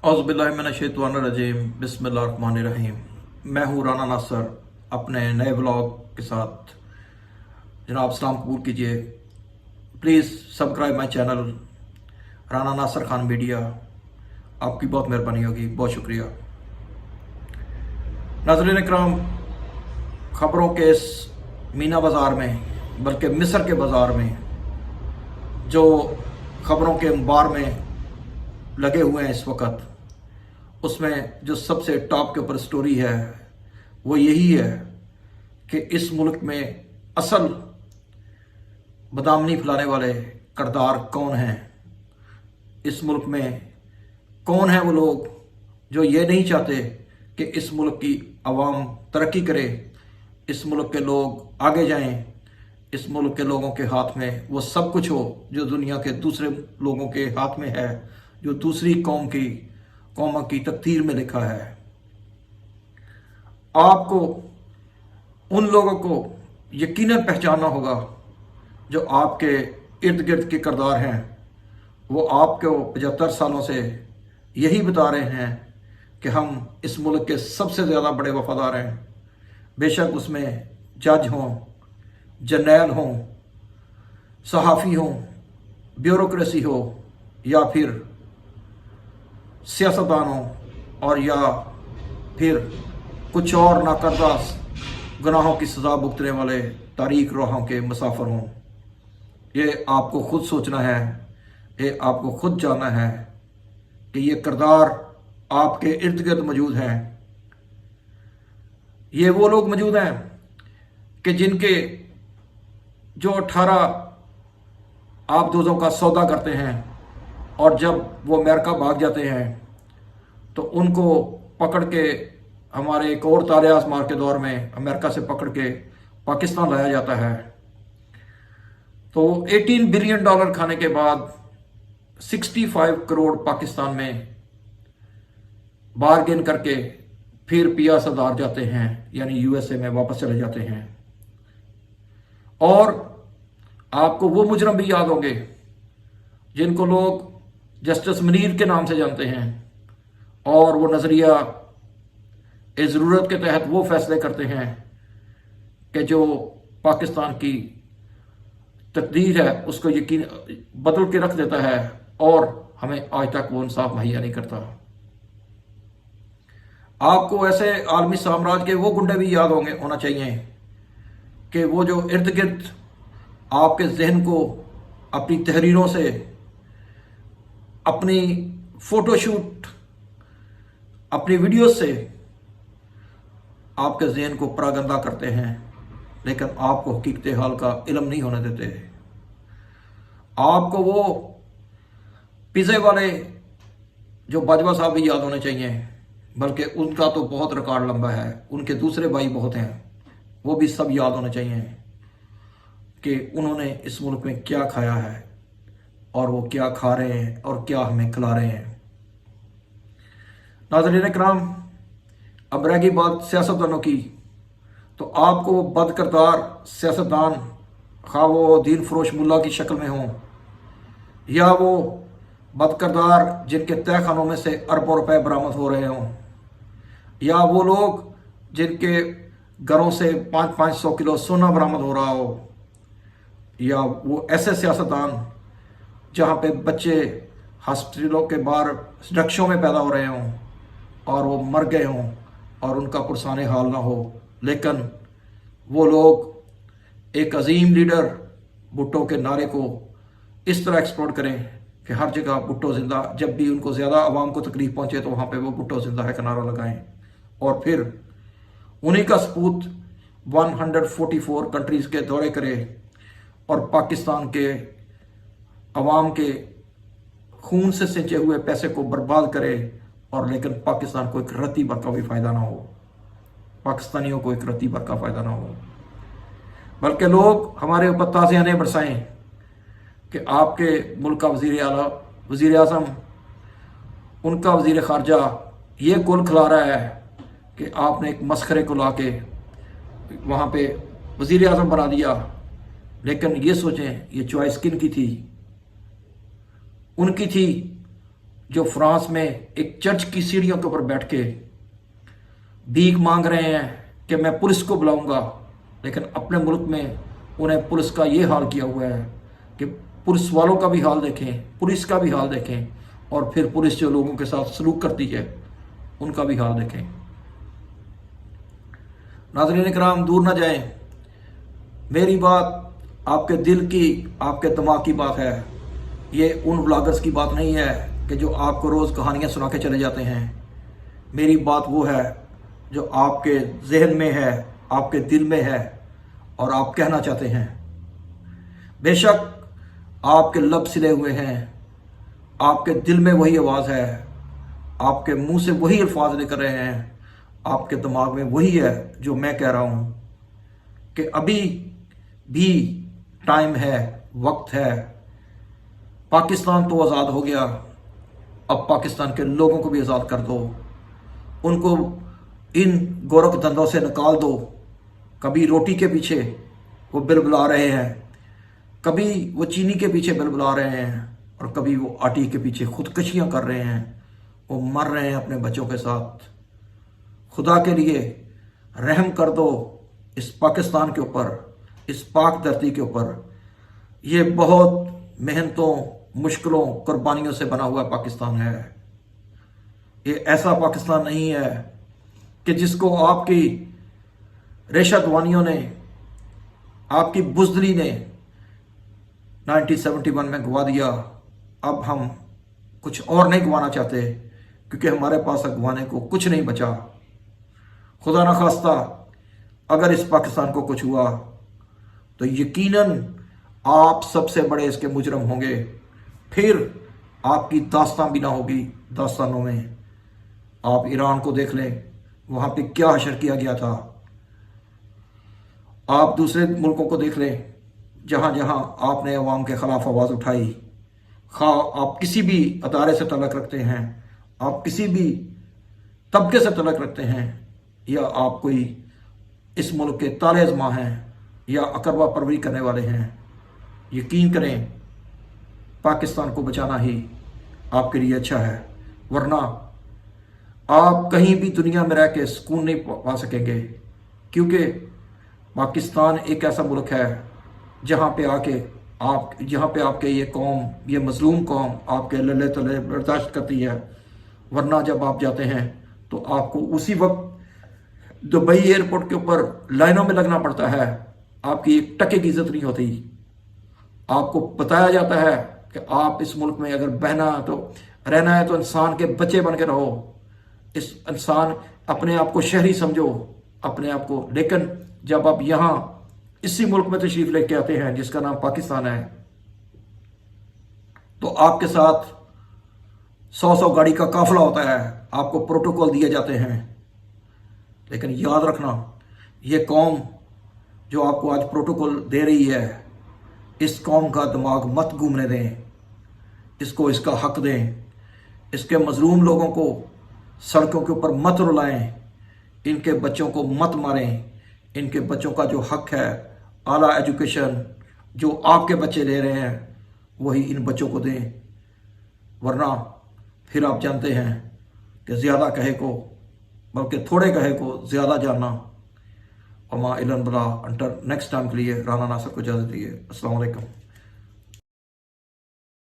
औज़ुबिल्लाहिमिनश्शैतानिर्रजीम बिस्मिल्लाहिर्रहमानिर्रहीम। मैं हूँ राना नासर अपने नए ब्लॉग के साथ। जनाब सलाम कबूल कीजिए। Please subscribe my channel Rana Nasir Khan media. आपकी बहुत मेहरबानी होगी, बहुत शुक्रिया। नाज़रीन इकराम, ख़बरों के इस मीना बाज़ार में, बल्कि मिस्र के बाज़ार में जो ख़बरों के अंबार में लगे हुए हैं इस वक्त, उसमें जो सबसे टॉप के ऊपर स्टोरी है वो यही है कि इस मुल्क में असल बदनामी फैलाने वाले किरदार कौन हैं। इस मुल्क में कौन है वो लोग जो ये नहीं चाहते कि इस मुल्क की आवाम तरक्की करे, इस मुल्क के लोग आगे जाएं, इस मुल्क के लोगों के हाथ में वो सब कुछ हो जो दुनिया के दूसरे लोगों के हाथ में है, जो दूसरी कौमों की तकदीर में लिखा है। आपको उन लोगों को यकीनन पहचानना होगा जो आपके इर्द गिर्द के किरदार हैं। वो आपको 75 सालों से यही बता रहे हैं कि हम इस मुल्क के सबसे ज़्यादा बड़े वफादार हैं। बेशक उसमें जज हों, जर्नैल हों, सहाफ़ी हों, ब्यूरोक्रेसी हो, या फिर सियासतदान हों, और या फिर कुछ और नाकर्दा गुनाहों की सज़ा भुगतने वाले तारीक राहों के मुसाफिर हों। ये आपको खुद सोचना है, ये आपको खुद जानना है कि ये किरदार आपके इर्द गिर्द मौजूद हैं। ये वो लोग मौजूद हैं कि जिनके जो 18 आप दोजों का सौदा करते हैं, और जब वो अमेरिका भाग जाते हैं तो उनको पकड़ के हमारे एक और तारे आसमां के दौर में अमेरिका से पकड़ के पाकिस्तान लाया जाता है। तो $18 बिलियन खाने के बाद 65 करोड़ पाकिस्तान में बारगेन करके फिर पिया सरदार जाते हैं, यानी यूएसए में वापस चले जाते हैं। और आपको वो मुजरम भी याद होंगे जिनको लोग जस्टिस मुनीर के नाम से जानते हैं, और वो नज़रिया ज़रूरत के तहत वो फैसले करते हैं कि जो पाकिस्तान की तकदीर है उसको यकीन बदल के रख देता है, और हमें आज तक वो इंसाफ मुहैया नहीं करता। आपको ऐसे आलमी साम्राज्य के वो गुंडे भी याद होना चाहिए कि वो जो इर्द गिर्द आपके जहन को अपनी तहरीरों से, अपनी फोटोशूट, अपनी वीडियो से आपके जहन को परागंदा करते हैं, लेकिन आपको हकीकत हाल का इल्म नहीं होने देते। आपको वो पिज़्ज़े वाले जो बाजवा साहब भी याद होने चाहिए, बल्कि उनका तो बहुत रिकॉर्ड लंबा है, उनके दूसरे भाई बहुत हैं, वो भी सब याद होने चाहिए कि उन्होंने इस मुल्क में क्या खाया है, और वो क्या खा रहे हैं, और क्या हमें खिला रहे हैं। नाज़रीन इकराम, अब रह गई बात सियासतदानों की, तो आपको वो बदकिरदार सियासतदान, खा वो दीन फरोश मुल्ला की शक्ल में हों, या वो बदकिरदार जिनके तय खानों में से अरबों रुपए बरामद हो रहे हों, या वो लोग जिनके घरों से 500-500 किलो सोना बरामद हो रहा हो, या वो ऐसे सियासतदान जहाँ पे बच्चे हॉस्पिटलों के बाहर रक्षों में पैदा हो रहे हों और वो मर गए हों और उनका पुरसाने हाल ना हो, लेकिन वो लोग एक अजीम लीडर भुट्टो के नारे को इस तरह एक्सप्लोर करें कि हर जगह भुट्टो जिंदा, जब भी उनको ज़्यादा आवाम को तकलीफ पहुँचे तो वहाँ पे वो भुट्टो जिंदा है का नारा लगाएं, और फिर उन्हीं का सबूत 144 कंट्रीज़ के दौरे करे और पाकिस्तान के अवाम के खून से सिंचे हुए पैसे को बर्बाद करे, और लेकिन पाकिस्तान को एक रत्ती भर का भी फ़ायदा ना हो, पाकिस्तानियों को एक रत्ती भर का फ़ायदा ना हो, बल्कि लोग हमारे ऊपर ताज़ियाने बरसाएं कि आपके मुल्क का वज़ीर आज़म, उनका वज़ीर ख़ारजा ये कुल खिला रहा है कि आपने एक मस्खरे को ला के वहाँ पे वज़ीर आज़म बना दिया। लेकिन ये सोचें, ये चॉइस किन की थी? उनकी थी जो फ्रांस में एक चर्च की सीढ़ियों के ऊपर बैठ के भीख मांग रहे हैं कि मैं पुलिस को बुलाऊंगा, लेकिन अपने मुल्क में उन्हें पुलिस का ये हाल किया हुआ है कि पुलिस वालों का भी हाल देखें, पुलिस का भी हाल देखें, और फिर पुलिस जो लोगों के साथ सलूक करती है उनका भी हाल देखें। नाज़रीन इकराम, दूर ना जाएं। मेरी बात आपके दिल की, आपके दिमाग की बात है। ये उन ब्लॉगर्स की बात नहीं है कि जो आपको रोज़ कहानियाँ सुना के चले जाते हैं। मेरी बात वो है जो आपके जहन में है, आपके दिल में है और आप कहना चाहते हैं। बेशक आपके लब सिले हुए हैं, आपके दिल में वही आवाज़ है, आपके मुंह से वही अल्फाज निकल रहे हैं, आपके दिमाग में वही है जो मैं कह रहा हूँ कि अभी भी टाइम है, वक्त है। पाकिस्तान तो आज़ाद हो गया, अब पाकिस्तान के लोगों को भी आज़ाद कर दो, उनको इन गोरख धंधों से निकाल दो। कभी रोटी के पीछे वो बिलबुला रहे हैं, कभी वो चीनी के पीछे बिलबुला रहे हैं, और कभी वो आटे के पीछे खुदकशियाँ कर रहे हैं। वो मर रहे हैं अपने बच्चों के साथ। खुदा के लिए रहम कर दो इस पाकिस्तान के ऊपर, इस पाक धरती के ऊपर। ये बहुत मेहनतों, मुश्किलों, कुर्बानियों से बना हुआ पाकिस्तान है। ये ऐसा पाकिस्तान नहीं है कि जिसको आपकी रेशदवानियों ने, आपकी बुज़दिली ने 1971 में गवा दिया। अब हम कुछ और नहीं गवाना चाहते, क्योंकि हमारे पास गवाने को कुछ नहीं बचा। खुदा न खास्ता अगर इस पाकिस्तान को कुछ हुआ तो यकीनन आप सबसे बड़े इसके मुजरम होंगे। फिर आपकी दास्तान भी ना होगी दास्तानों में। आप ईरान को देख लें, वहाँ पे क्या हशर किया गया था। आप दूसरे मुल्कों को देख लें, जहाँ जहाँ आपने अवाम के ख़िलाफ़ आवाज़ उठाई, खा आप किसी भी अदारे से तल्लुक़ रखते हैं, आप किसी भी तबके से तल्लुक़ रखते हैं, या आप कोई इस मुल्क के ताले अज़मा हैं या अकरवा परवरी करने वाले हैं, यकीन करें पाकिस्तान को बचाना ही आपके लिए अच्छा है। वरना आप कहीं भी दुनिया में रह के सुकून नहीं पा सकेंगे, क्योंकि पाकिस्तान एक ऐसा मुल्क है जहाँ पे आपके ये कौम, ये मज़लूम कौम आपके लल्ले तले बर्दाश्त करती है। वरना जब आप जाते हैं तो आपको उसी वक्त दुबई एयरपोर्ट के ऊपर लाइनों में लगना पड़ता है, आपकी एक टके की इज्जत नहीं होती। आपको बताया जाता है कि आप इस मुल्क में अगर रहना है तो इंसान के बच्चे बन के रहो, इस इंसान अपने आप को शहरी समझो अपने आप को। लेकिन जब आप यहाँ इसी मुल्क में तशरीफ लेके आते हैं जिसका नाम पाकिस्तान है, तो आपके साथ 100 गाड़ी का काफिला होता है, आपको प्रोटोकॉल दिए जाते हैं। लेकिन याद रखना, ये कौम जो आपको आज प्रोटोकॉल दे रही है, इस कौम का दिमाग मत घूमने दें, इसको इसका हक दें। इसके मजलूम लोगों को सड़कों के ऊपर मत रुलाएं, इनके बच्चों को मत मारें। इनके बच्चों का जो हक है आला एजुकेशन, जो आपके बच्चे ले रहे हैं, वही इन बच्चों को दें। वरना फिर आप जानते हैं कि ज़्यादा कहे को, बल्कि थोड़े कहे को ज़्यादा जानना। अमा इलन बला। अंटर नेक्स्ट टाइम के लिए राना नासिर को इजाज़त दिए। अस्सलाम वालेकुम।